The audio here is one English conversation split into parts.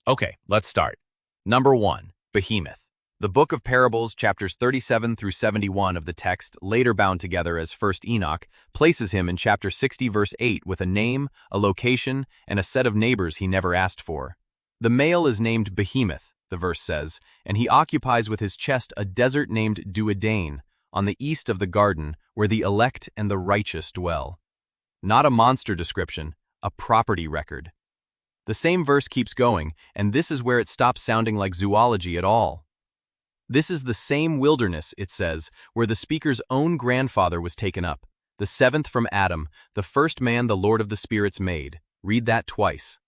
Okay, let's start. Number 1. Behemoth. The Book of Parables, chapters 37 through 71 of the text, later bound together as 1 Enoch, places him in chapter 60 verse 8 with a name, a location, and a set of neighbors he never asked for. The male is named Behemoth, the verse says, and he occupies with his chest a desert named Duodain, on the east of the garden, where the elect and the righteous dwell. Not a monster description, a property record. The same verse keeps going, and this is where it stops sounding like zoology at all. This is the same wilderness, it says, where the speaker's own grandfather was taken up, the seventh from Adam, the first man the Lord of the Spirits made. Read that twice.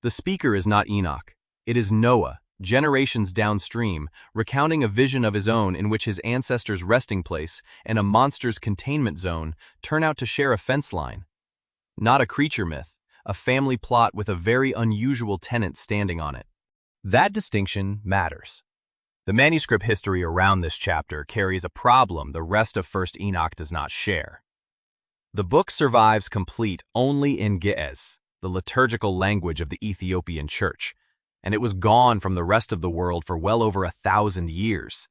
The speaker is not Enoch. It is Noah, generations downstream, recounting a vision of his own in which his ancestors' resting place and a monster's containment zone turn out to share a fence line. Not a creature myth, a family plot with a very unusual tenant standing on it. That distinction matters. The manuscript history around this chapter carries a problem the rest of 1 Enoch does not share. The book survives complete only in Ge'ez, the liturgical language of the Ethiopian church, and it was gone from the rest of the world for well over 1,000 years.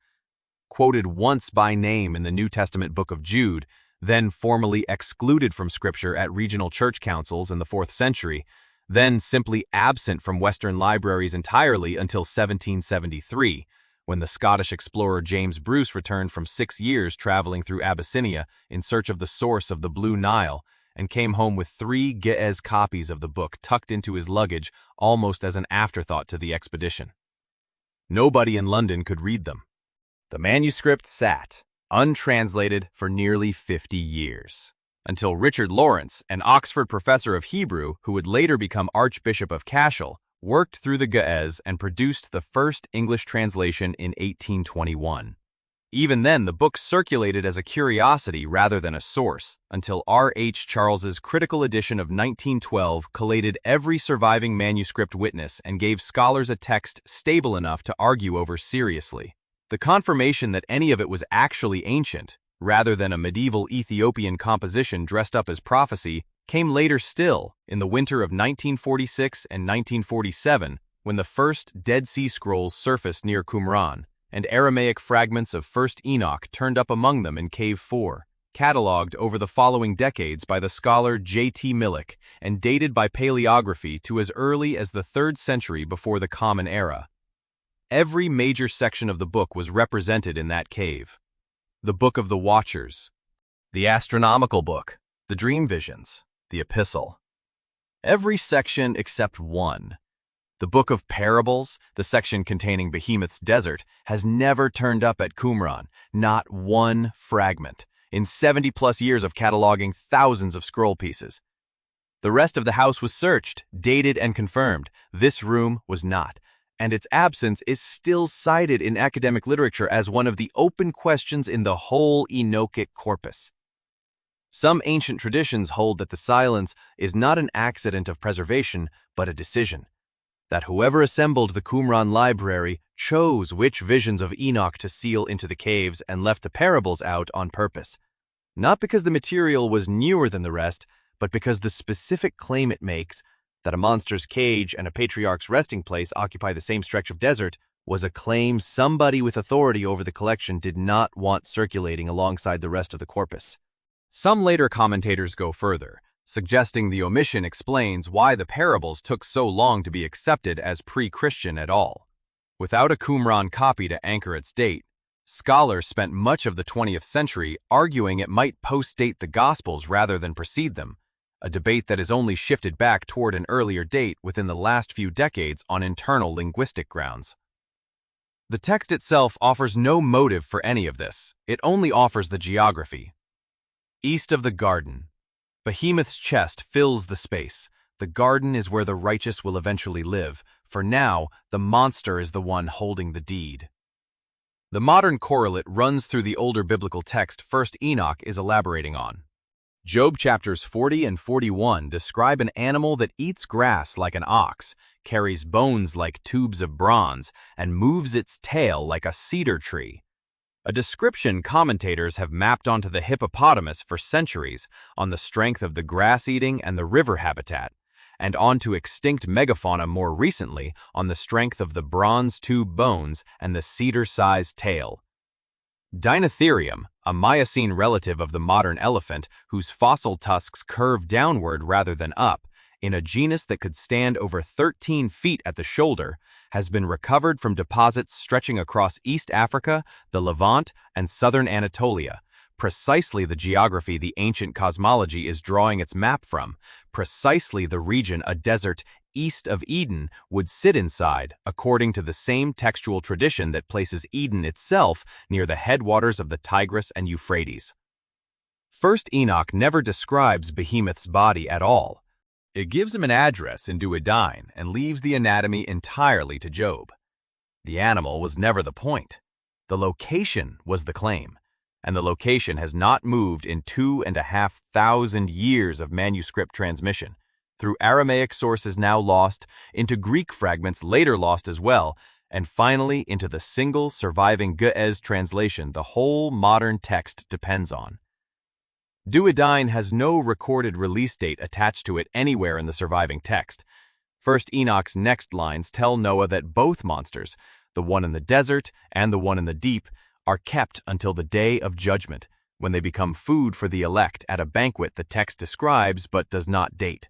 Quoted once by name in the New Testament book of Jude, then formally excluded from Scripture at regional church councils in the 4th century, then simply absent from Western libraries entirely until 1773, when the Scottish explorer James Bruce returned from 6 years traveling through Abyssinia in search of the source of the Blue Nile, and came home with 3 Ge'ez copies of the book tucked into his luggage almost as an afterthought to the expedition. Nobody in London could read them. The manuscript sat, untranslated, for nearly 50 years, until Richard Lawrence, an Oxford professor of Hebrew who would later become Archbishop of Cashel, worked through the Ge'ez and produced the first English translation in 1821. Even then, the book circulated as a curiosity rather than a source, until R. H. Charles's critical edition of 1912 collated every surviving manuscript witness and gave scholars a text stable enough to argue over seriously. The confirmation that any of it was actually ancient, rather than a medieval Ethiopian composition dressed up as prophecy, came later still, in the winter of 1946 and 1947, when the first Dead Sea Scrolls surfaced near Qumran, and Aramaic fragments of 1 Enoch turned up among them in Cave 4, catalogued over the following decades by the scholar J.T. Millick and dated by paleography to as early as the 3rd century before the Common Era. Every major section of the book was represented in that cave. The Book of the Watchers, the Astronomical Book, the Dream Visions, the Epistle. Every section except one. The Book of Parables, the section containing Behemoth's desert, has never turned up at Qumran, not one fragment, in 70-plus years of cataloging thousands of scroll pieces. The rest of the house was searched, dated, and confirmed. This room was not, and its absence is still cited in academic literature as one of the open questions in the whole Enochic corpus. Some ancient traditions hold that the silence is not an accident of preservation, but a decision. That whoever assembled the Qumran library chose which visions of Enoch to seal into the caves and left the parables out on purpose. Not because the material was newer than the rest, but because the specific claim it makes, that a monster's cage and a patriarch's resting place occupy the same stretch of desert, was a claim somebody with authority over the collection did not want circulating alongside the rest of the corpus. Some later commentators go further, suggesting the omission explains why the parables took so long to be accepted as pre-Christian at all. Without a Qumran copy to anchor its date, scholars spent much of the 20th century arguing it might post-date the Gospels rather than precede them, a debate that has only shifted back toward an earlier date within the last few decades on internal linguistic grounds. The text itself offers no motive for any of this. It only offers the geography. East of the garden. Behemoth's chest fills the space. The garden is where the righteous will eventually live. For now, the monster is the one holding the deed. The modern correlate runs through the older biblical text 1 Enoch is elaborating on. Job chapters 40 and 41 describe an animal that eats grass like an ox, carries bones like tubes of bronze, and moves its tail like a cedar tree. A description commentators have mapped onto the hippopotamus for centuries on the strength of the grass-eating and the river habitat, and onto extinct megafauna more recently on the strength of the bronze tube bones and the cedar-sized tail. Dinotherium, a Miocene relative of the modern elephant whose fossil tusks curve downward rather than up, in a genus that could stand over 13 feet at the shoulder, has been recovered from deposits stretching across East Africa, the Levant, and southern Anatolia, precisely the geography the ancient cosmology is drawing its map from, precisely the region a desert east of Eden would sit inside, according to the same textual tradition that places Eden itself near the headwaters of the Tigris and Euphrates. First Enoch never describes Behemoth's body at all. It gives him an address in Duodine and leaves the anatomy entirely to Job. The animal was never the point. The location was the claim, and the location has not moved in 2,500 years of manuscript transmission, through Aramaic sources now lost, into Greek fragments later lost as well, and finally into the single surviving Ge'ez translation the whole modern text depends on. Duodine has no recorded release date attached to it anywhere in the surviving text. First Enoch's next lines tell Noah that both monsters, the one in the desert and the one in the deep, are kept until the day of judgment, when they become food for the elect at a banquet the text describes but does not date.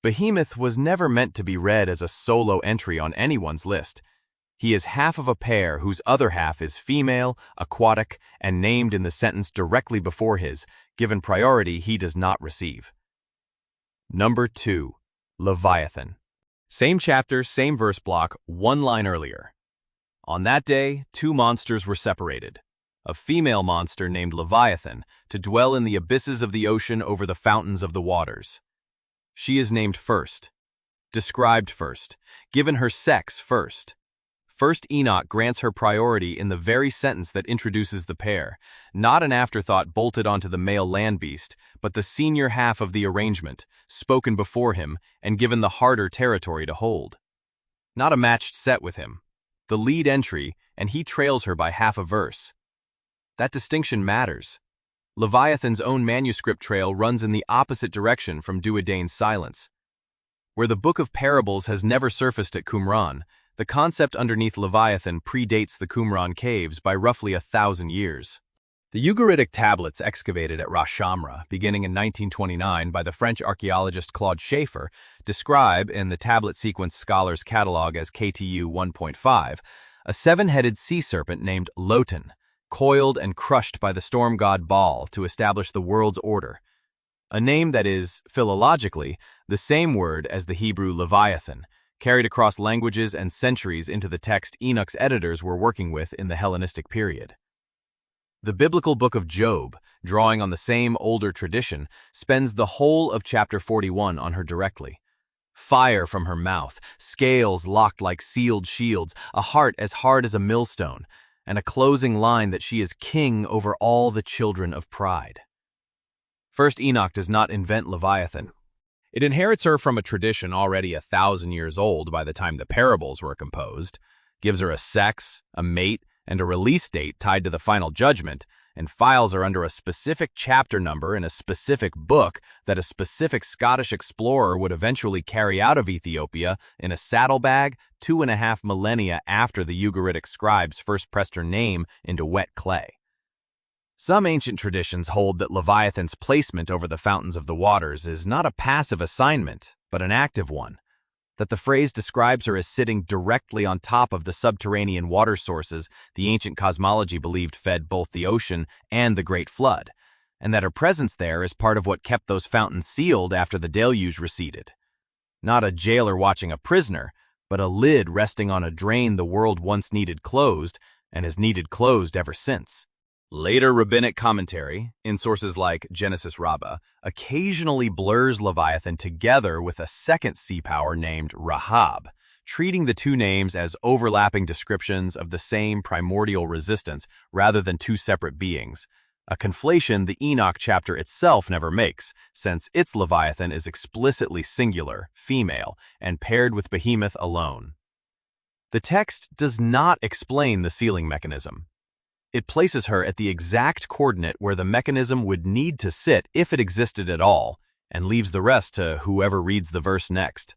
Behemoth was never meant to be read as a solo entry on anyone's list. He is half of a pair whose other half is female, aquatic, and named in the sentence directly before his, given priority he does not receive. Number 2. Leviathan. Same chapter, same verse block, one line earlier. On that day, two monsters were separated. A female monster named Leviathan, to dwell in the abysses of the ocean over the fountains of the waters. She is named first, described first, given her sex first. First Enoch grants her priority in the very sentence that introduces the pair, not an afterthought bolted onto the male land beast, but the senior half of the arrangement, spoken before him and given the harder territory to hold. Not a matched set with him. The lead entry, and he trails her by half a verse. That distinction matters. Leviathan's own manuscript trail runs in the opposite direction from Duodine's silence. Where the Book of Parables has never surfaced at Qumran, the concept underneath Leviathan predates the Qumran caves by roughly 1,000 years. The Ugaritic tablets excavated at Ras Shamra, beginning in 1929 by the French archaeologist Claude Schaeffer, describe, in the tablet sequence scholars catalog as KTU 1.5, a seven-headed sea serpent named Lotan, coiled and crushed by the storm god Baal to establish the world's order. A name that is, philologically, the same word as the Hebrew Leviathan, carried across languages and centuries into the text Enoch's editors were working with in the Hellenistic period. The biblical book of Job, drawing on the same older tradition, spends the whole of chapter 41 on her directly. Fire from her mouth, scales locked like sealed shields, a heart as hard as a millstone, and a closing line that she is king over all the children of pride. First Enoch does not invent Leviathan. It inherits her from a tradition already 1,000 years old by the time the parables were composed, gives her a sex, a mate, and a release date tied to the final judgment, and files her under a specific chapter number in a specific book that a specific Scottish explorer would eventually carry out of Ethiopia in a saddlebag 2.5 millennia after the Ugaritic scribes first pressed her name into wet clay. Some ancient traditions hold that Leviathan's placement over the fountains of the waters is not a passive assignment, but an active one, that the phrase describes her as sitting directly on top of the subterranean water sources the ancient cosmology believed fed both the ocean and the Great Flood, and that her presence there is part of what kept those fountains sealed after the deluge receded. Not a jailer watching a prisoner, but a lid resting on a drain the world once needed closed and has needed closed ever since. Later rabbinic commentary, in sources like Genesis Rabbah, occasionally blurs Leviathan together with a second sea power named Rahab, treating the two names as overlapping descriptions of the same primordial resistance rather than two separate beings, a conflation the Enoch chapter itself never makes, since its Leviathan is explicitly singular, female, and paired with Behemoth alone. The text does not explain the sealing mechanism. It places her at the exact coordinate where the mechanism would need to sit if it existed at all, and leaves the rest to whoever reads the verse next.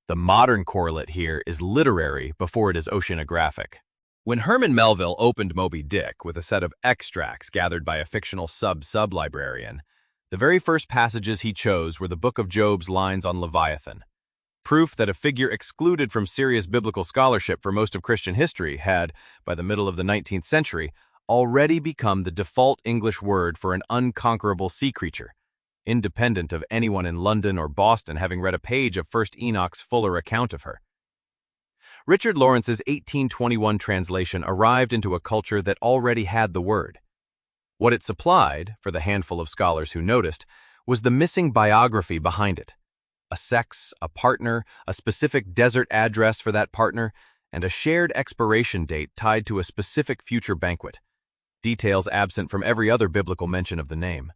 The modern correlate here is literary before it is oceanographic. When Herman Melville opened Moby Dick with a set of extracts gathered by a fictional sub-librarian, the very first passages he chose were the Book of Job's lines on Leviathan. Proof that a figure excluded from serious biblical scholarship for most of Christian history had, by the middle of the 19th century, already become the default English word for an unconquerable sea creature, independent of anyone in London or Boston having read a page of First Enoch's fuller account of her. Richard Lawrence's 1821 translation arrived into a culture that already had the word. What it supplied, for the handful of scholars who noticed, was the missing biography behind it. A sex, a partner, a specific desert address for that partner, and a shared expiration date tied to a specific future banquet, details absent from every other biblical mention of the name.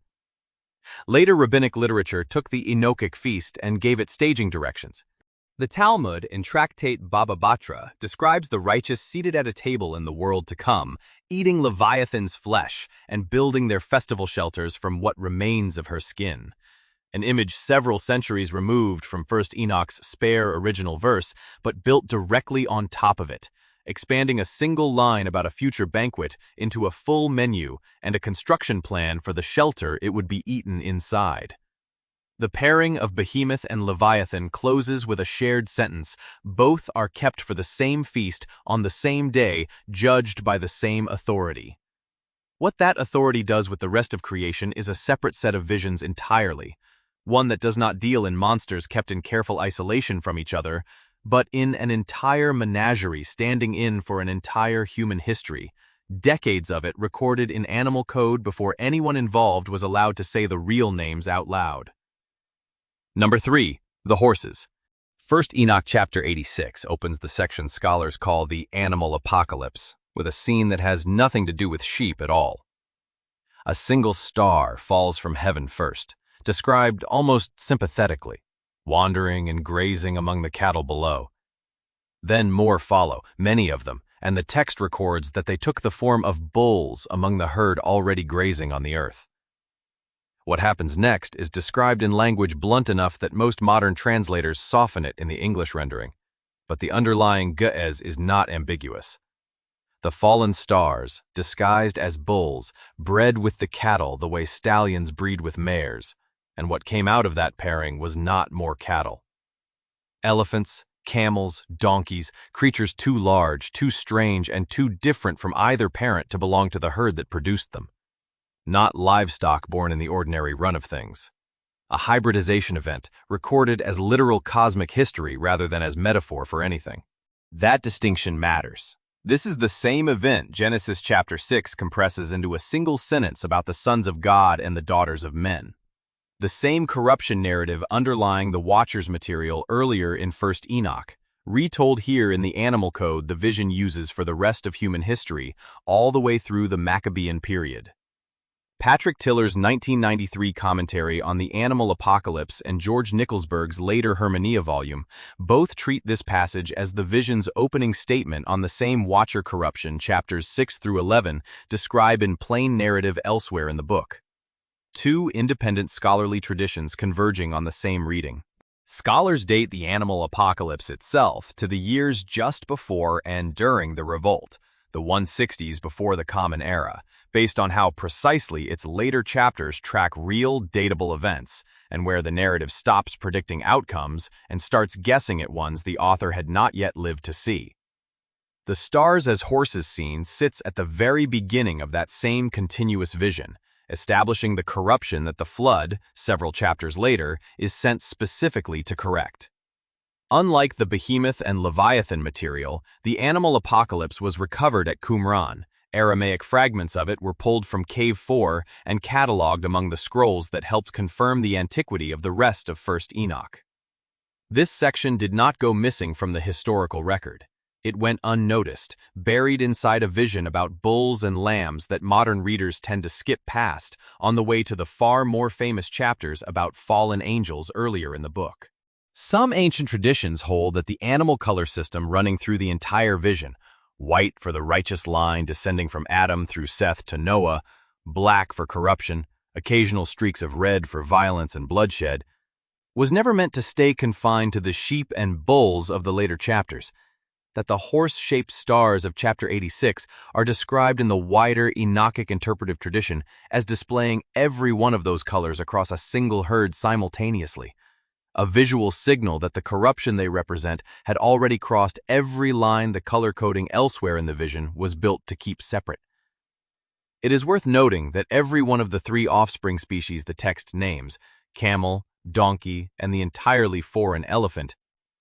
Later rabbinic literature took the Enochic feast and gave it staging directions. The Talmud in Tractate Baba Batra describes the righteous seated at a table in the world to come, eating Leviathan's flesh and building their festival shelters from what remains of her skin. An image several centuries removed from First Enoch's spare original verse, but built directly on top of it, expanding a single line about a future banquet into a full menu and a construction plan for the shelter it would be eaten inside. The pairing of Behemoth and Leviathan closes with a shared sentence. Both are kept for the same feast on the same day, judged by the same authority. What that authority does with the rest of creation is a separate set of visions entirely, one that does not deal in monsters kept in careful isolation from each other, but in an entire menagerie standing in for an entire human history, decades of it recorded in animal code before anyone involved was allowed to say the real names out loud. Number 3. The horses. First Enoch chapter 86 opens the section scholars call the animal apocalypse, with a scene that has nothing to do with sheep at all. A single star falls from heaven first, described almost sympathetically, wandering and grazing among the cattle below. Then more follow, many of them, and the text records that they took the form of bulls among the herd already grazing on the earth. What happens next is described in language blunt enough that most modern translators soften it in the English rendering, but the underlying ge'ez is not ambiguous. The fallen stars, disguised as bulls, bred with the cattle the way stallions breed with mares, and what came out of that pairing was not more cattle. Elephants, camels, donkeys, creatures too large, too strange, and too different from either parent to belong to the herd that produced them. Not livestock born in the ordinary run of things. A hybridization event, recorded as literal cosmic history rather than as metaphor for anything. That distinction matters. This is the same event Genesis chapter 6 compresses into a single sentence about the sons of God and the daughters of men. The same corruption narrative underlying the Watcher's material earlier in First Enoch, retold here in the animal code the vision uses for the rest of human history all the way through the Maccabean period. Patrick Tiller's 1993 commentary on the Animal Apocalypse and George Nicholsberg's later Hermania volume both treat this passage as the vision's opening statement on the same Watcher corruption chapters 6 through 11 describe in plain narrative elsewhere in the book. Two independent scholarly traditions converging on the same reading. Scholars date the Animal Apocalypse itself to the years just before and during the revolt, the 160s before the Common Era, based on how precisely its later chapters track real, datable events, and where the narrative stops predicting outcomes and starts guessing at ones the author had not yet lived to see. The stars as horses scene sits at the very beginning of that same continuous vision, establishing the corruption that the flood, several chapters later, is sent specifically to correct. Unlike the Behemoth and Leviathan material, the Animal Apocalypse was recovered at Qumran. Aramaic fragments of it were pulled from Cave 4 and catalogued among the scrolls that helped confirm the antiquity of the rest of First Enoch. This section did not go missing from the historical record. It went unnoticed, buried inside a vision about bulls and lambs that modern readers tend to skip past on the way to the far more famous chapters about fallen angels earlier in the book. Some ancient traditions hold that the animal color system running through the entire vision, white for the righteous line descending from Adam through Seth to Noah, black for corruption, occasional streaks of red for violence and bloodshed, was never meant to stay confined to the sheep and bulls of the later chapters. That the horse-shaped stars of chapter 86 are described in the wider Enochic interpretive tradition as displaying every one of those colors across a single herd simultaneously, a visual signal that the corruption they represent had already crossed every line the color coding elsewhere in the vision was built to keep separate. It is worth noting that every one of the three offspring species the text names, camel, donkey, and the entirely foreign elephant,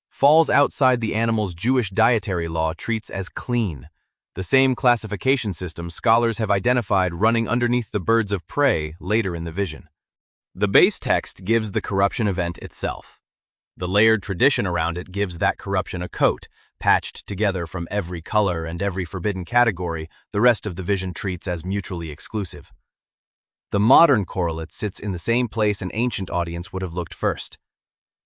falls outside the animal's Jewish dietary law treats as clean, the same classification system scholars have identified running underneath the birds of prey later in the vision. The base text gives the corruption event itself. The layered tradition around it gives that corruption a coat, patched together from every color and every forbidden category the rest of the vision treats as mutually exclusive. The modern correlate sits in the same place an ancient audience would have looked first.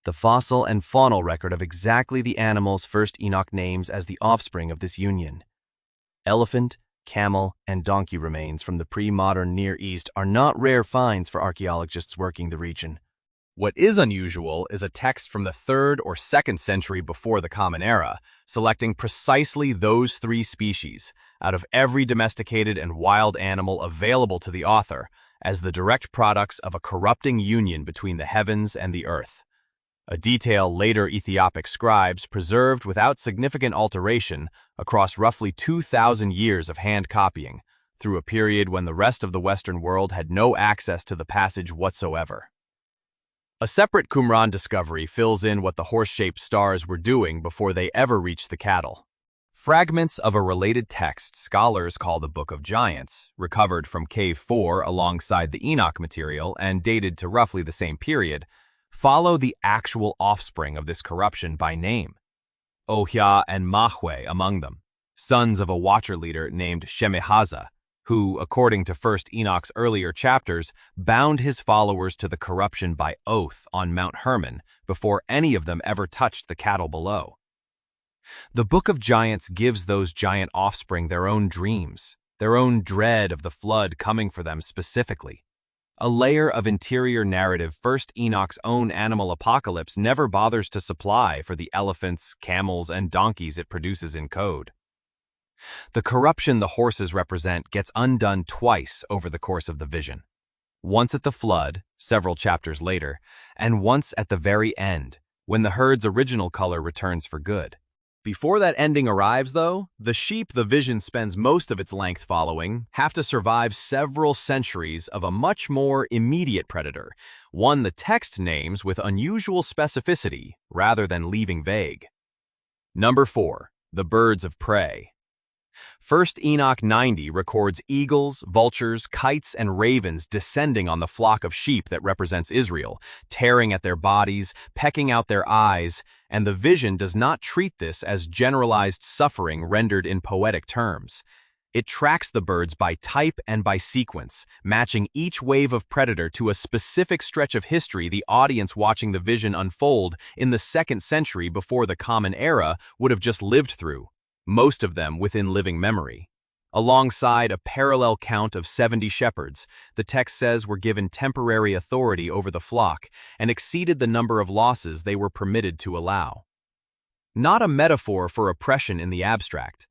The fossil and faunal record of exactly the animals first Enoch names as the offspring of this union. Elephant, camel, and donkey remains from the pre-modern Near East are not rare finds for archaeologists working the region. What is unusual is a text from the 3rd or 2nd century before the Common Era, selecting precisely those three species out of every domesticated and wild animal available to the author as the direct products of a corrupting union between the heavens and the earth. A detail later Ethiopic scribes preserved without significant alteration across roughly 2,000 years of hand copying, through a period when the rest of the Western world had no access to the passage whatsoever. A separate Qumran discovery fills in what the horse-shaped stars were doing before they ever reached the cattle. Fragments of a related text scholars call the Book of Giants, recovered from Cave 4 alongside the Enoch material and dated to roughly the same period, follow the actual offspring of this corruption by name. Ohia and Mahwe among them, sons of a watcher leader named Shemehaza, who, according to 1st Enoch's earlier chapters, bound his followers to the corruption by oath on Mount Hermon before any of them ever touched the cattle below. The Book of Giants gives those giant offspring their own dreams, their own dread of the flood coming for them specifically. A layer of interior narrative 1st Enoch's own animal apocalypse never bothers to supply for the elephants, camels, and donkeys it produces in code. The corruption the horses represent gets undone twice over the course of the vision. Once at the flood, several chapters later, and once at the very end, when the herd's original color returns for good. Before that ending arrives, though, the sheep the vision spends most of its length following have to survive several centuries of a much more immediate predator, one the text names with unusual specificity rather than leaving vague. Number 4. The birds of prey. 1st Enoch 90 records eagles, vultures, kites, and ravens descending on the flock of sheep that represents Israel, tearing at their bodies, pecking out their eyes, and the vision does not treat this as generalized suffering rendered in poetic terms. It tracks the birds by type and by sequence, matching each wave of predator to a specific stretch of history the audience watching the vision unfold in the 2nd century before the Common Era would have just lived through, most of them within living memory. Alongside a parallel count of 70 shepherds, the text says were given temporary authority over the flock and exceeded the number of losses they were permitted to allow. Not a metaphor for oppression in the abstract.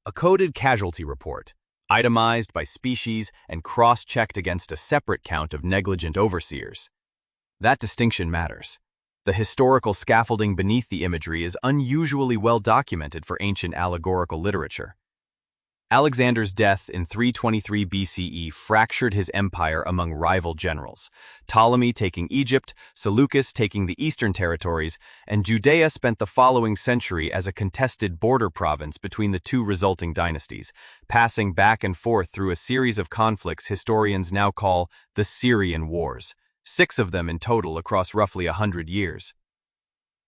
A coded casualty report, itemized by species and cross-checked against a separate count of negligent overseers. That distinction matters. The historical scaffolding beneath the imagery is unusually well documented for ancient allegorical literature. Alexander's death in 323 BCE fractured his empire among rival generals, Ptolemy taking Egypt, Seleucus taking the eastern territories, and Judea spent the following century as a contested border province between the two resulting dynasties, passing back and forth through a series of conflicts historians now call the Syrian Wars, 6 of them in total across roughly 100 years.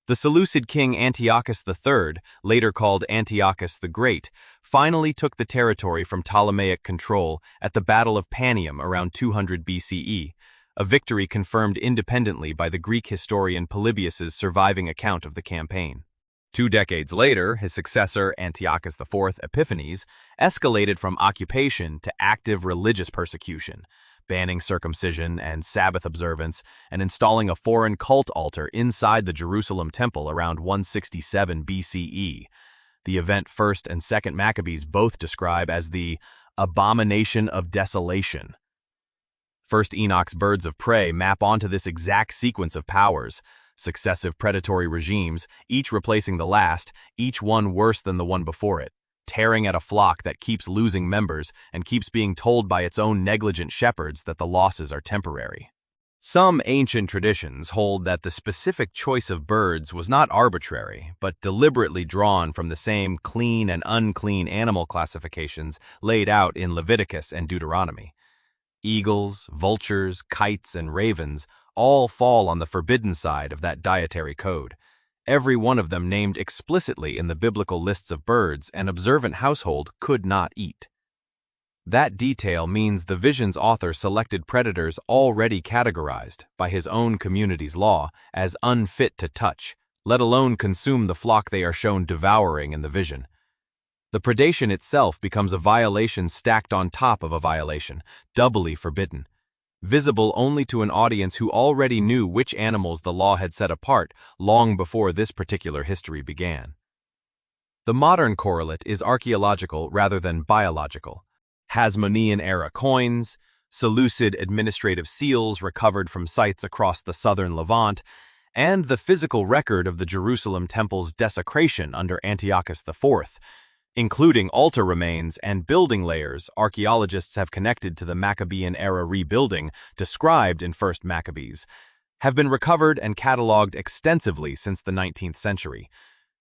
The Seleucid king Antiochus III, later called Antiochus the Great, finally took the territory from Ptolemaic control at the Battle of Panium around 200 BCE, a victory confirmed independently by the Greek historian Polybius's surviving account of the campaign. 2 decades later, his successor, Antiochus IV Epiphanes, escalated from occupation to active religious persecution, banning circumcision and Sabbath observance, and installing a foreign cult altar inside the Jerusalem temple around 167 BCE. The event 1st and 2nd Maccabees both describe as the abomination of desolation. 1st Enoch's birds of prey map onto this exact sequence of powers, successive predatory regimes, each replacing the last, each one worse than the one before it, tearing at a flock that keeps losing members and keeps being told by its own negligent shepherds that the losses are temporary. Some ancient traditions hold that the specific choice of birds was not arbitrary, but deliberately drawn from the same clean and unclean animal classifications laid out in Leviticus and Deuteronomy. Eagles, vultures, kites, and ravens all fall on the forbidden side of that dietary code, every one of them named explicitly in the biblical lists of birds an observant household could not eat. That detail means the vision's author selected predators already categorized, by his own community's law, as unfit to touch, let alone consume the flock they are shown devouring in the vision. The predation itself becomes a violation stacked on top of a violation, doubly forbidden, visible only to an audience who already knew which animals the law had set apart long before this particular history began. The modern correlate is archaeological rather than biological. Hasmonean-era coins, Seleucid administrative seals recovered from sites across the southern Levant, and the physical record of the Jerusalem temple's desecration under Antiochus IV, including altar remains and building layers archaeologists have connected to the Maccabean-era rebuilding described in 1st Maccabees, have been recovered and cataloged extensively since the 19th century,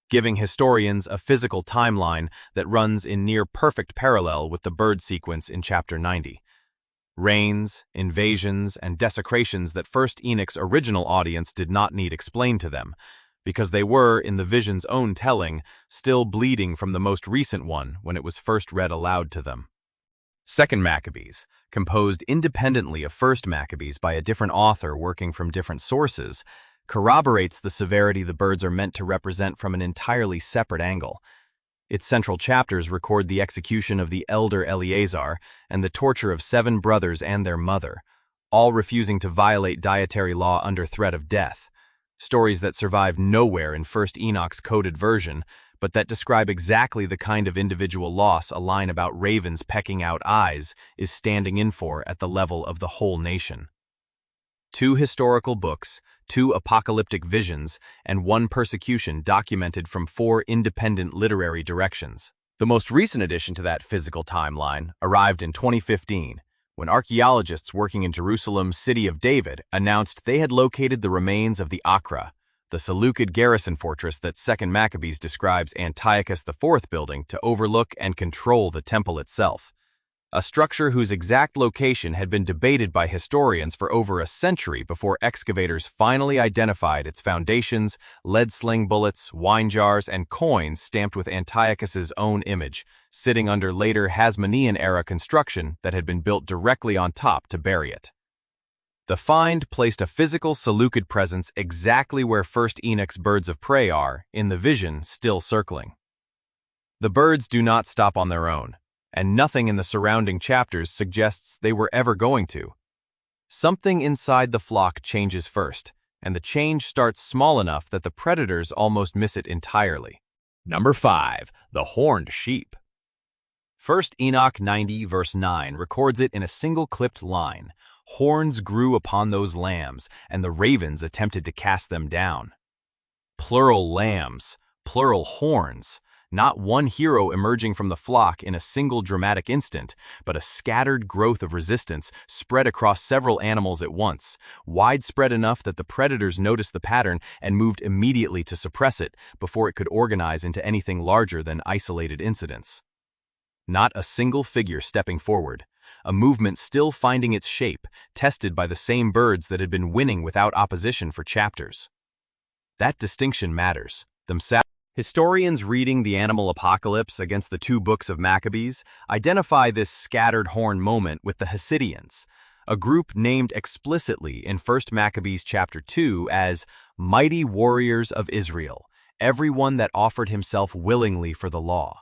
giving historians a physical timeline that runs in near-perfect parallel with the bird sequence in Chapter 90. Reigns, invasions, and desecrations that 1st Enoch's original audience did not need explained to them, because they were, in the vision's own telling, still bleeding from the most recent one when it was first read aloud to them. 2nd Maccabees, composed independently of 1st Maccabees by a different author working from different sources, corroborates the severity the birds are meant to represent from an entirely separate angle. Its central chapters record the execution of the elder Eleazar and the torture of 7 brothers and their mother, all refusing to violate dietary law under threat of death. Stories that survive nowhere in 1st Enoch's coded version, but that describe exactly the kind of individual loss a line about ravens pecking out eyes is standing in for at the level of the whole nation. 2 historical books, 2 apocalyptic visions, and 1 persecution documented from 4 independent literary directions. The most recent addition to that physical timeline arrived in 2015, when archaeologists working in Jerusalem's City of David announced they had located the remains of the Acra, the Seleucid garrison fortress that 2nd Maccabees describes Antiochus IV building to overlook and control the temple itself, a structure whose exact location had been debated by historians for over a century before excavators finally identified its foundations, lead sling bullets, wine jars, and coins stamped with Antiochus's own image, sitting under later Hasmonean-era construction that had been built directly on top to bury it. The find placed a physical Seleucid presence exactly where 1st Enoch's birds of prey are, in the vision still circling. The birds do not stop on their own, and nothing in the surrounding chapters suggests they were ever going to. Something inside the flock changes first, and the change starts small enough that the predators almost miss it entirely. Number 5. The Horned Sheep. 1st Enoch 90 verse 9 records it in a single clipped line. Horns grew upon those lambs, and the ravens attempted to cast them down. Plural lambs, plural horns. Not one hero emerging from the flock in a single dramatic instant, but a scattered growth of resistance spread across several animals at once, widespread enough that the predators noticed the pattern and moved immediately to suppress it before it could organize into anything larger than isolated incidents. Not a single figure stepping forward, a movement still finding its shape, tested by the same birds that had been winning without opposition for chapters. That distinction matters. Historians reading the animal apocalypse against the 2 books of Maccabees identify this scattered horn moment with the Hasidians, a group named explicitly in 1st Maccabees chapter 2 as mighty warriors of Israel, everyone that offered himself willingly for the law.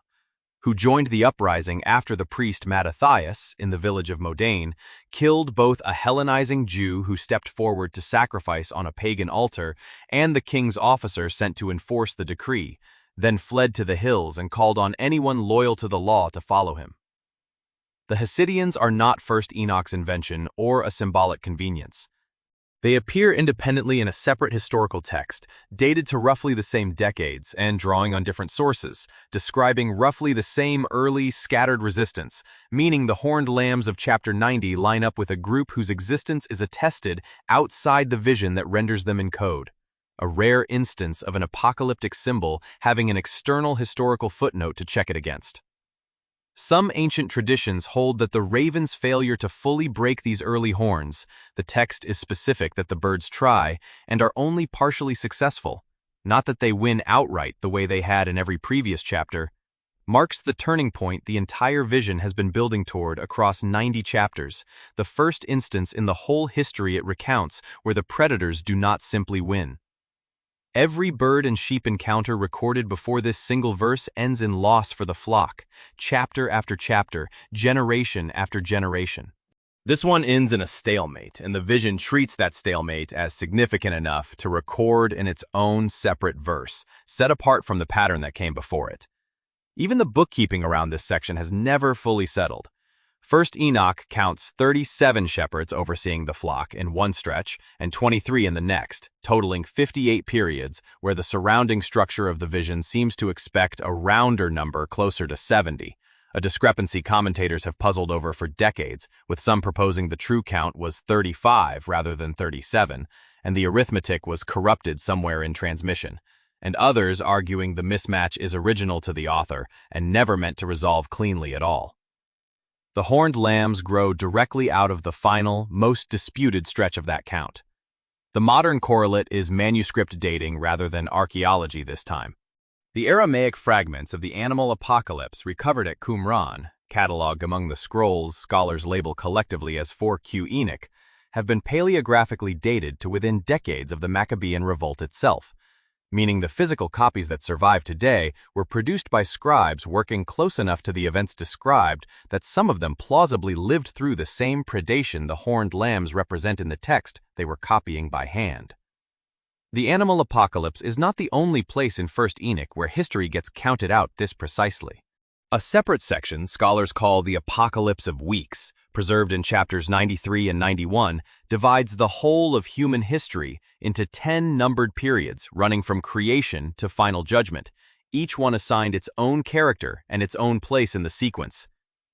who joined the uprising after the priest Mattathias, in the village of Modane, killed both a Hellenizing Jew who stepped forward to sacrifice on a pagan altar and the king's officer sent to enforce the decree, then fled to the hills and called on anyone loyal to the law to follow him. The Hasidians are not first Enoch's invention or a symbolic convenience. They appear independently in a separate historical text, dated to roughly the same decades and drawing on different sources, describing roughly the same early, scattered resistance, meaning the horned lambs of chapter 90 line up with a group whose existence is attested outside the vision that renders them in code, a rare instance of an apocalyptic symbol having an external historical footnote to check it against. Some ancient traditions hold that the raven's failure to fully break these early horns, the text is specific that the birds try, and are only partially successful, not that they win outright the way they had in every previous chapter, marks the turning point the entire vision has been building toward across 90 chapters, the first instance in the whole history it recounts where the predators do not simply win. Every bird and sheep encounter recorded before this single verse ends in loss for the flock, chapter after chapter, generation after generation. This one ends in a stalemate, and the vision treats that stalemate as significant enough to record in its own separate verse, set apart from the pattern that came before it. Even the bookkeeping around this section has never fully settled. First Enoch counts 37 shepherds overseeing the flock in one stretch and 23 in the next, totaling 58 periods, where the surrounding structure of the vision seems to expect a rounder number closer to 70, a discrepancy commentators have puzzled over for decades, with some proposing the true count was 35 rather than 37, and the arithmetic was corrupted somewhere in transmission, and others arguing the mismatch is original to the author and never meant to resolve cleanly at all. The horned lambs grow directly out of the final, most disputed stretch of that count. The modern correlate is manuscript dating rather than archaeology this time. The Aramaic fragments of the animal apocalypse recovered at Qumran, cataloged among the scrolls scholars label collectively as 4Q Enoch, have been paleographically dated to within decades of the Maccabean revolt itself, meaning the physical copies that survive today were produced by scribes working close enough to the events described that some of them plausibly lived through the same predation the horned lambs represent in the text they were copying by hand. The animal apocalypse is not the only place in 1st Enoch where history gets counted out this precisely. A separate section scholars call the Apocalypse of Weeks, preserved in chapters 93 and 91, divides the whole of human history into 10 numbered periods running from creation to final judgment, each one assigned its own character and its own place in the sequence.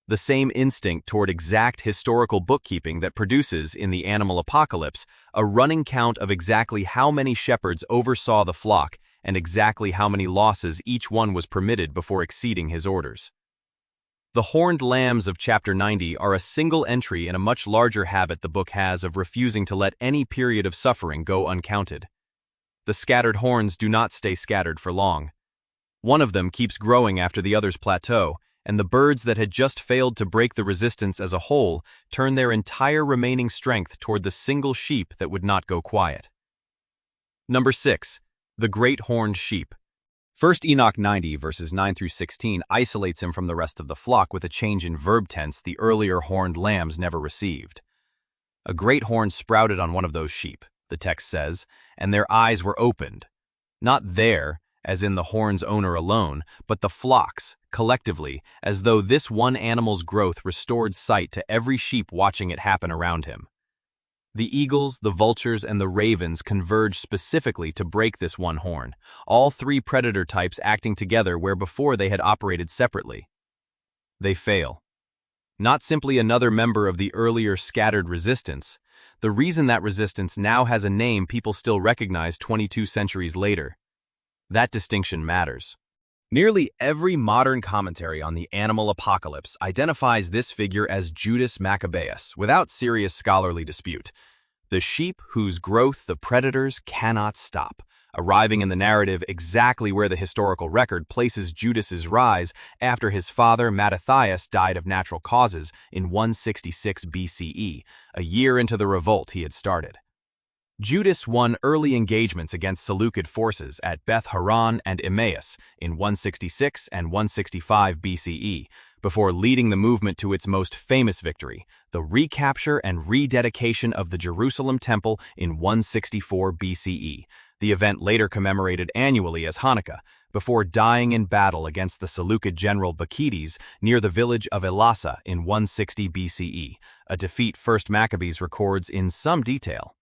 The same instinct toward exact historical bookkeeping that produces, in the animal apocalypse, a running count of exactly how many shepherds oversaw the flock and exactly how many losses each one was permitted before exceeding his orders. The horned lambs of chapter 90 are a single entry in a much larger habit the book has of refusing to let any period of suffering go uncounted. The scattered horns do not stay scattered for long. One of them keeps growing after the others plateau, and the birds that had just failed to break the resistance as a whole turn their entire remaining strength toward the single sheep that would not go quiet. Number 6. The Great Horned Sheep. 1st Enoch 90 verses 9 through 16 isolates him from the rest of the flock with a change in verb tense the earlier horned lambs never received. A great horn sprouted on one of those sheep, the text says, and their eyes were opened. Not there, as in the horn's owner alone, but the flock's, collectively, as though this one animal's growth restored sight to every sheep watching it happen around him. The eagles, the vultures, and the ravens converge specifically to break this one horn, all three predator types acting together where before they had operated separately. They fail. Not simply another member of the earlier scattered resistance, the reason that resistance now has a name people still recognize 22 centuries later. That distinction matters. Nearly every modern commentary on the animal apocalypse identifies this figure as Judas Maccabeus, without serious scholarly dispute. The sheep whose growth the predators cannot stop, arriving in the narrative exactly where the historical record places Judas's rise after his father Mattathias died of natural causes in 166 BCE, a year into the revolt he had started. Judas won early engagements against Seleucid forces at Beth Haran and Emmaus in 166 and 165 BCE, before leading the movement to its most famous victory, the recapture and rededication of the Jerusalem Temple in 164 BCE. The event later commemorated annually as Hanukkah, before dying in battle against the Seleucid general Bacchides near the village of Elassa in 160 BCE, a defeat 1st Maccabees records in some detail.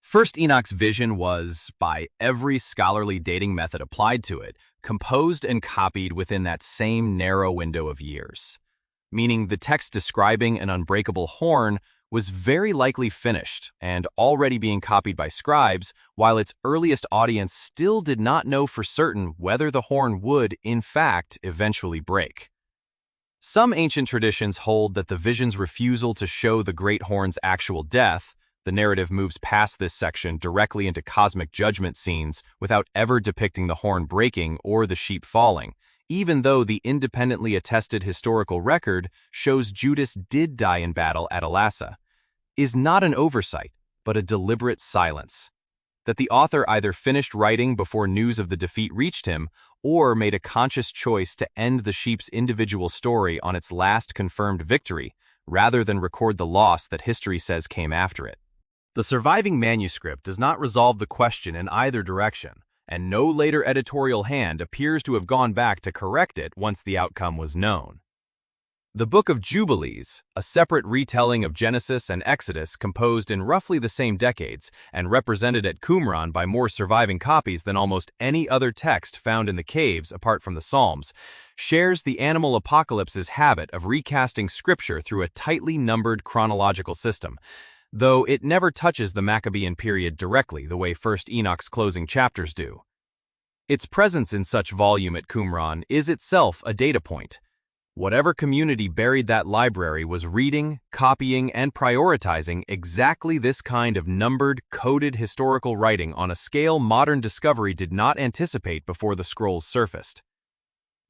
1st Enoch's vision was, by every scholarly dating method applied to it, composed and copied within that same narrow window of years. Meaning the text describing an unbreakable horn was very likely finished and already being copied by scribes, while its earliest audience still did not know for certain whether the horn would, in fact, eventually break. Some ancient traditions hold that the vision's refusal to show the great horn's actual death, the narrative moves past this section directly into cosmic judgment scenes without ever depicting the horn breaking or the sheep falling, even though the independently attested historical record shows Judas did die in battle at Elassa, is not an oversight, but a deliberate silence. That the author either finished writing before news of the defeat reached him, or made a conscious choice to end the sheep's individual story on its last confirmed victory, rather than record the loss that history says came after it. The surviving manuscript does not resolve the question in either direction, and no later editorial hand appears to have gone back to correct it once the outcome was known. The Book of Jubilees, a separate retelling of Genesis and Exodus composed in roughly the same decades and represented at Qumran by more surviving copies than almost any other text found in the caves apart from the Psalms, shares the animal apocalypse's habit of recasting scripture through a tightly numbered chronological system, though it never touches the Maccabean period directly the way 1st Enoch's closing chapters do. Its presence in such volume at Qumran is itself a data point. Whatever community buried that library was reading, copying, and prioritizing exactly this kind of numbered, coded historical writing on a scale modern discovery did not anticipate before the scrolls surfaced.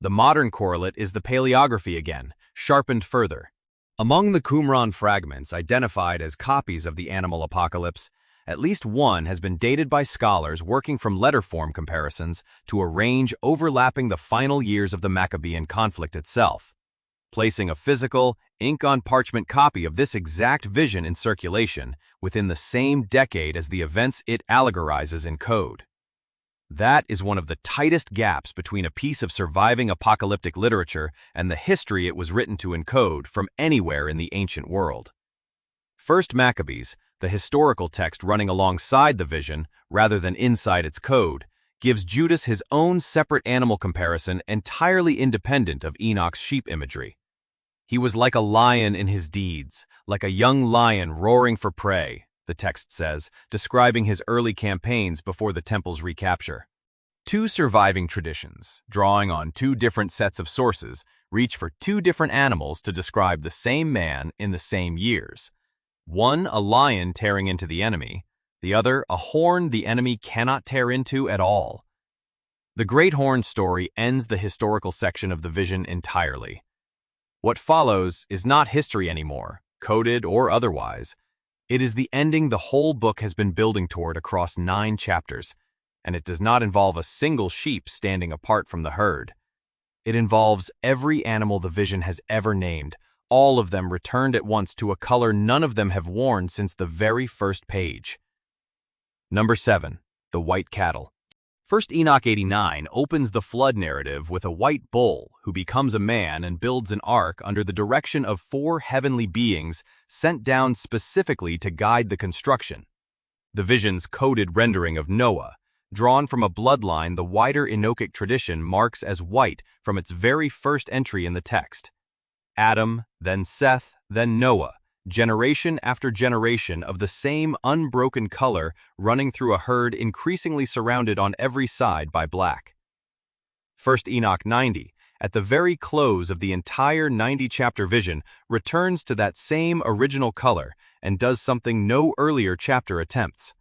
The modern correlate is the paleography again, sharpened further. Among the Qumran fragments identified as copies of the animal apocalypse, at least one has been dated by scholars working from letterform comparisons to a range overlapping the final years of the Maccabean conflict itself, placing a physical, ink-on-parchment copy of this exact vision in circulation within the same decade as the events it allegorizes in code. That is one of the tightest gaps between a piece of surviving apocalyptic literature and the history it was written to encode from anywhere in the ancient world. 1st Maccabees, the historical text running alongside the vision rather than inside its code, gives Judas his own separate animal comparison entirely independent of Enoch's sheep imagery. He was like a lion in his deeds, like a young lion roaring for prey, the text says, describing his early campaigns before the temple's recapture. Two surviving traditions, drawing on two different sets of sources, reach for two different animals to describe the same man in the same years. One, a lion tearing into the enemy, the other, a horn the enemy cannot tear into at all. The Great Horn story ends the historical section of the vision entirely. What follows is not history anymore, coded or otherwise. It is the ending the whole book has been building toward across 9 chapters, and it does not involve a single sheep standing apart from the herd. It involves every animal the vision has ever named, all of them returned at once to a color none of them have worn since the very first page. Number 7. The White Cattle. 1st Enoch 89 opens the flood narrative with a white bull who becomes a man and builds an ark under the direction of 4 heavenly beings sent down specifically to guide the construction. The vision's coded rendering of Noah, drawn from a bloodline the wider Enochic tradition marks as white from its very first entry in the text. Adam, then Seth, then Noah, generation after generation of the same unbroken color running through a herd increasingly surrounded on every side by black. 1st Enoch 90, at the very close of the entire 90-chapter vision, returns to that same original color and does something no earlier chapter attempts.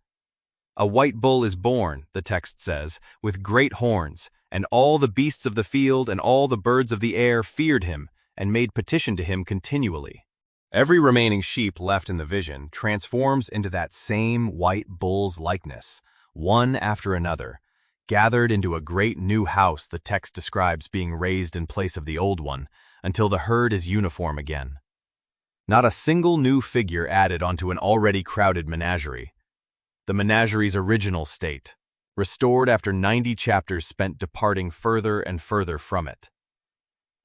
A white bull is born, the text says, with great horns, and all the beasts of the field and all the birds of the air feared him and made petition to him continually. Every remaining sheep left in the vision transforms into that same white bull's likeness, one after another, gathered into a great new house the text describes being raised in place of the old one, until the herd is uniform again. Not a single new figure added onto an already crowded menagerie. The menagerie's original state, restored after 90 chapters spent departing further and further from it.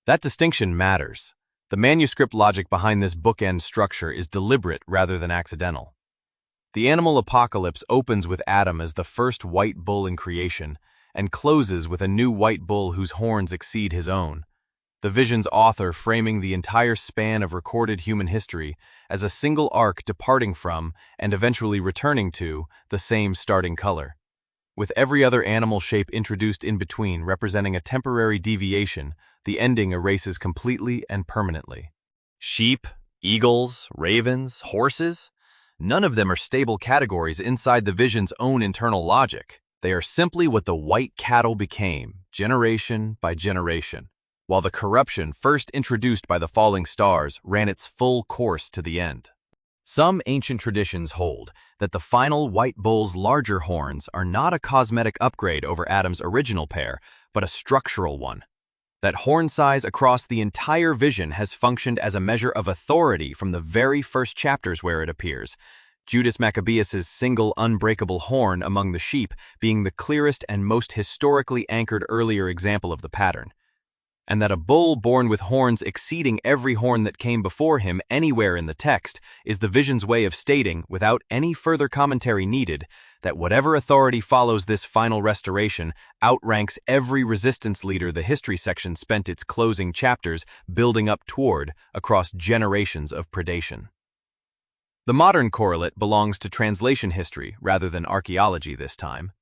That distinction matters. The manuscript logic behind this bookend structure is deliberate rather than accidental. The animal apocalypse opens with Adam as the first white bull in creation and closes with a new white bull whose horns exceed his own. The vision's author framing the entire span of recorded human history as a single arc departing from and eventually returning to the same starting color, with every other animal shape introduced in between representing a temporary deviation. The ending erases completely and permanently. Sheep, eagles, ravens, horses, none of them are stable categories inside the vision's own internal logic. They are simply what the white cattle became, generation by generation, while the corruption first introduced by the falling stars ran its full course to the end. Some ancient traditions hold that the final white bull's larger horns are not a cosmetic upgrade over Adam's original pair, but a structural one. That horn size across the entire vision has functioned as a measure of authority from the very first chapters where it appears, Judas Maccabeus' single unbreakable horn among the sheep being the clearest and most historically anchored earlier example of the pattern. And that a bull born with horns exceeding every horn that came before him anywhere in the text is the vision's way of stating, without any further commentary needed, that whatever authority follows this final restoration outranks every resistance leader the history section spent its closing chapters building up toward across generations of predation. The modern correlate belongs to translation history rather than archaeology this time.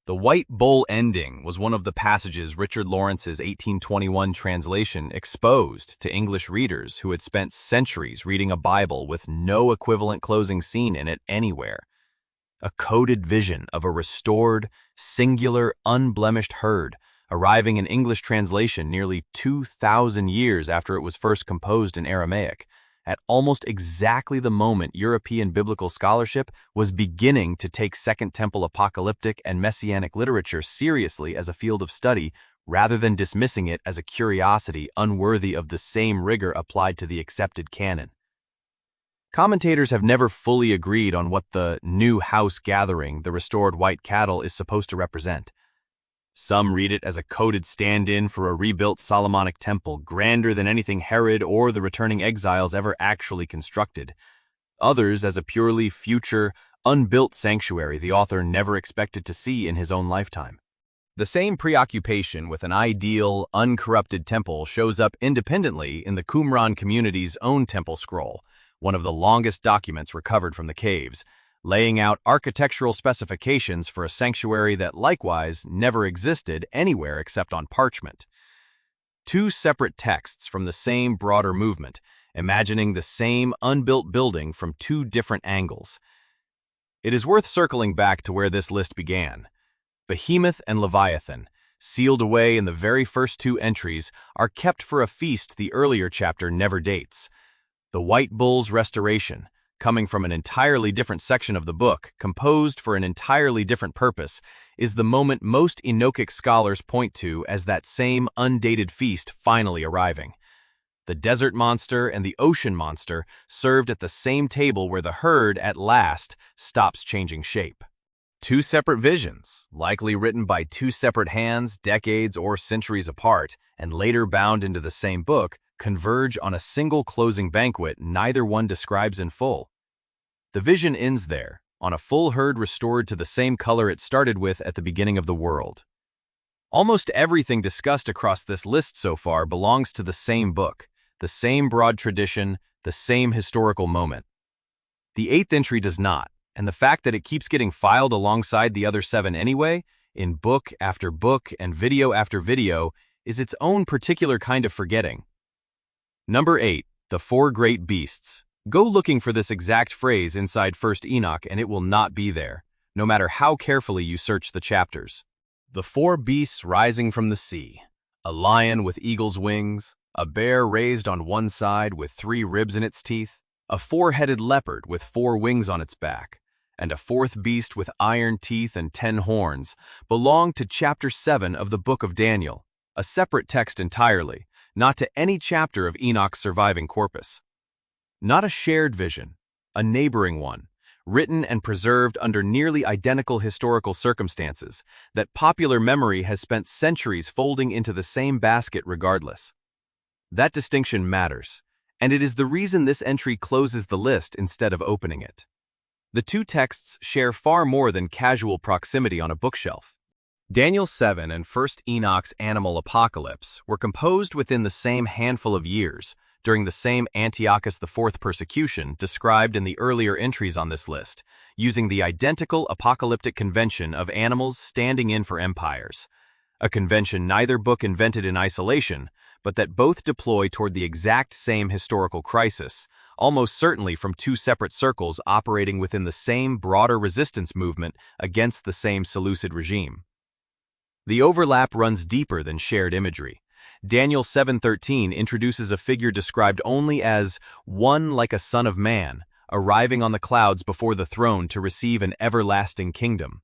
The white bull ending was one of the passages Richard Lawrence's 1821 translation exposed to English readers who had spent centuries reading a Bible with no equivalent closing scene in it anywhere. A coded vision of a restored, singular, unblemished herd arriving in English translation nearly 2,000 years after it was first composed in Aramaic, at almost exactly the moment European biblical scholarship was beginning to take Second Temple apocalyptic and messianic literature seriously as a field of study rather than dismissing it as a curiosity unworthy of the same rigor applied to the accepted canon. Commentators have never fully agreed on what the new house gathering, the restored white cattle, is supposed to represent. Some read it as a coded stand-in for a rebuilt Solomonic temple, grander than anything Herod or the returning exiles ever actually constructed. Others as a purely future, unbuilt sanctuary the author never expected to see in his own lifetime. The same preoccupation with an ideal, uncorrupted temple shows up independently in the Qumran community's own temple scroll, one of the longest documents recovered from the caves, laying out architectural specifications for a sanctuary that likewise never existed anywhere except on parchment. Two separate texts from the same broader movement, imagining the same unbuilt building from two different angles. It is worth circling back to where this list began. Behemoth and Leviathan, sealed away in the very first two entries, are kept for a feast the earlier chapter never dates. The White Bull's restoration, coming from an entirely different section of the book, composed for an entirely different purpose, is the moment most Enochic scholars point to as that same undated feast finally arriving. The desert monster and the ocean monster served at the same table where the herd, at last, stops changing shape. Two separate visions, likely written by two separate hands, decades or centuries apart, and later bound into the same book, converge on a single closing banquet neither one describes in full. The vision ends there, on a full herd restored to the same color it started with at the beginning of the world. Almost everything discussed across this list so far belongs to the same book, the same broad tradition, the same historical moment. The 8th entry does not, and the fact that it keeps getting filed alongside the other 7 anyway, in book after book and video after video, is its own particular kind of forgetting. Number 8, the 4 great beasts. Go looking for this exact phrase inside 1st Enoch and it will not be there, no matter how carefully you search the chapters. The 4 beasts rising from the sea, a lion with eagle's wings, a bear raised on one side with 3 ribs in its teeth, a four-headed leopard with 4 wings on its back, and a fourth beast with iron teeth and 10 horns, belong to chapter 7 of the Book of Daniel, a separate text entirely, not to any chapter of Enoch's surviving corpus. Not a shared vision, a neighboring one, written and preserved under nearly identical historical circumstances that popular memory has spent centuries folding into the same basket regardless. That distinction matters, and it is the reason this entry closes the list instead of opening it. The two texts share far more than casual proximity on a bookshelf. Daniel 7 and 1st Enoch's animal apocalypse were composed within the same handful of years, during the same Antiochus IV persecution described in the earlier entries on this list, using the identical apocalyptic convention of animals standing in for empires. A convention neither book invented in isolation, but that both deploy toward the exact same historical crisis, almost certainly from 2 separate circles operating within the same broader resistance movement against the same Seleucid regime. The overlap runs deeper than shared imagery. Daniel 7:13 introduces a figure described only as one like a son of man, arriving on the clouds before the throne to receive an everlasting kingdom.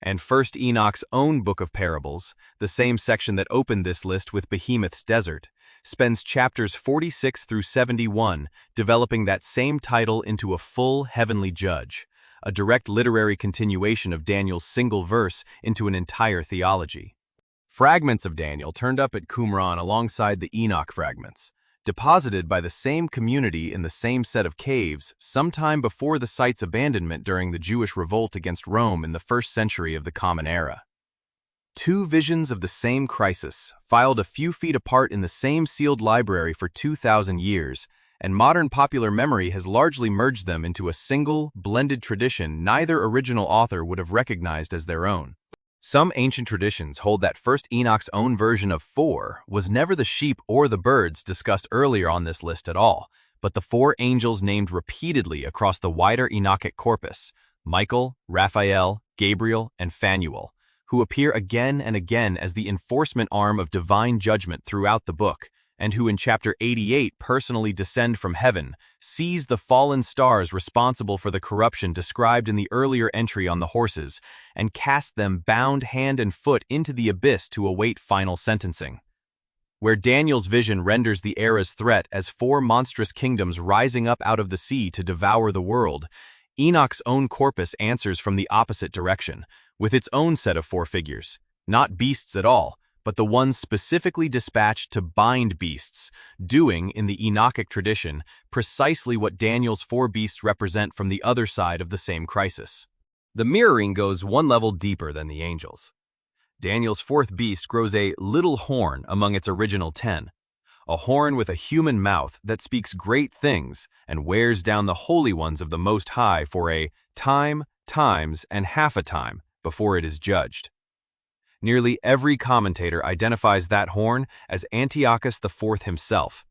And 1st Enoch's own Book of Parables, the same section that opened this list with Behemoth's desert, spends chapters 46 through 71 developing that same title into a full heavenly judge, a direct literary continuation of Daniel's single verse into an entire theology. Fragments of Daniel turned up at Qumran alongside the Enoch fragments, deposited by the same community in the same set of caves sometime before the site's abandonment during the Jewish revolt against Rome in the 1st century of the Common Era. 2 visions of the same crisis, filed a few feet apart in the same sealed library for 2,000 years, and modern popular memory has largely merged them into a single, blended tradition neither original author would have recognized as their own. Some ancient traditions hold that 1st Enoch's own version of 4 was never the sheep or the birds discussed earlier on this list at all, but the 4 angels named repeatedly across the wider Enochic corpus, Michael, Raphael, Gabriel, and Phanuel, who appear again and again as the enforcement arm of divine judgment throughout the book, and who in chapter 88 personally descend from heaven, seize the fallen stars responsible for the corruption described in the earlier entry on the horses, and cast them bound hand and foot into the abyss to await final sentencing. Where Daniel's vision renders the era's threat as 4 monstrous kingdoms rising up out of the sea to devour the world, Enoch's own corpus answers from the opposite direction, with its own set of 4 figures, not beasts at all, but the ones specifically dispatched to bind beasts, doing, in the Enochic tradition, precisely what Daniel's 4 beasts represent from the other side of the same crisis. The mirroring goes one level deeper than the angels. Daniel's 4th beast grows a little horn among its original 10, a horn with a human mouth that speaks great things and wears down the holy ones of the Most High for a time, times, and half a time before it is judged. Nearly every commentator identifies that horn as Antiochus IV himself,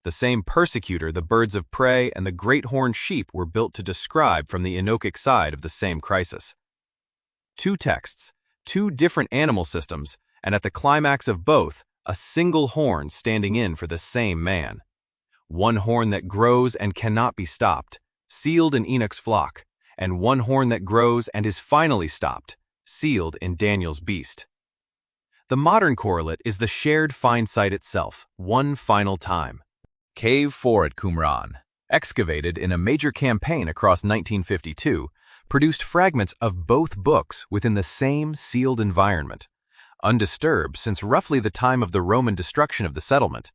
the same persecutor the birds of prey and the great horned sheep were built to describe from the Enochic side of the same crisis. 2 texts, 2 different animal systems, and at the climax of both, a single horn standing in for the same man. One horn that grows and cannot be stopped, sealed in Enoch's flock, and one horn that grows and is finally stopped, sealed in Daniel's beast. The modern correlate is the shared find site itself, one final time. Cave 4 at Qumran, excavated in a major campaign across 1952, produced fragments of both books within the same sealed environment, undisturbed since roughly the time of the Roman destruction of the settlement.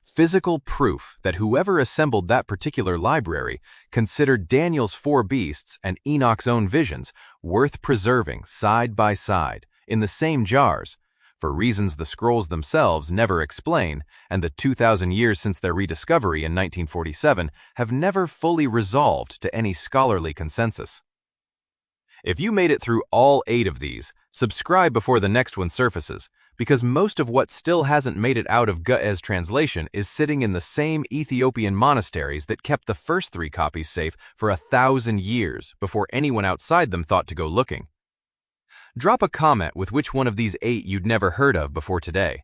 Physical proof that whoever assembled that particular library considered Daniel's 4 beasts and Enoch's own visions worth preserving side by side, in the same jars, for reasons the scrolls themselves never explain, and the 2,000 years since their rediscovery in 1947 have never fully resolved to any scholarly consensus. If you made it through all 8 of these, subscribe before the next one surfaces, because most of what still hasn't made it out of Ge'ez translation is sitting in the same Ethiopian monasteries that kept the first 3 copies safe for 1,000 years before anyone outside them thought to go looking. Drop a comment with which one of these 8 you'd never heard of before today.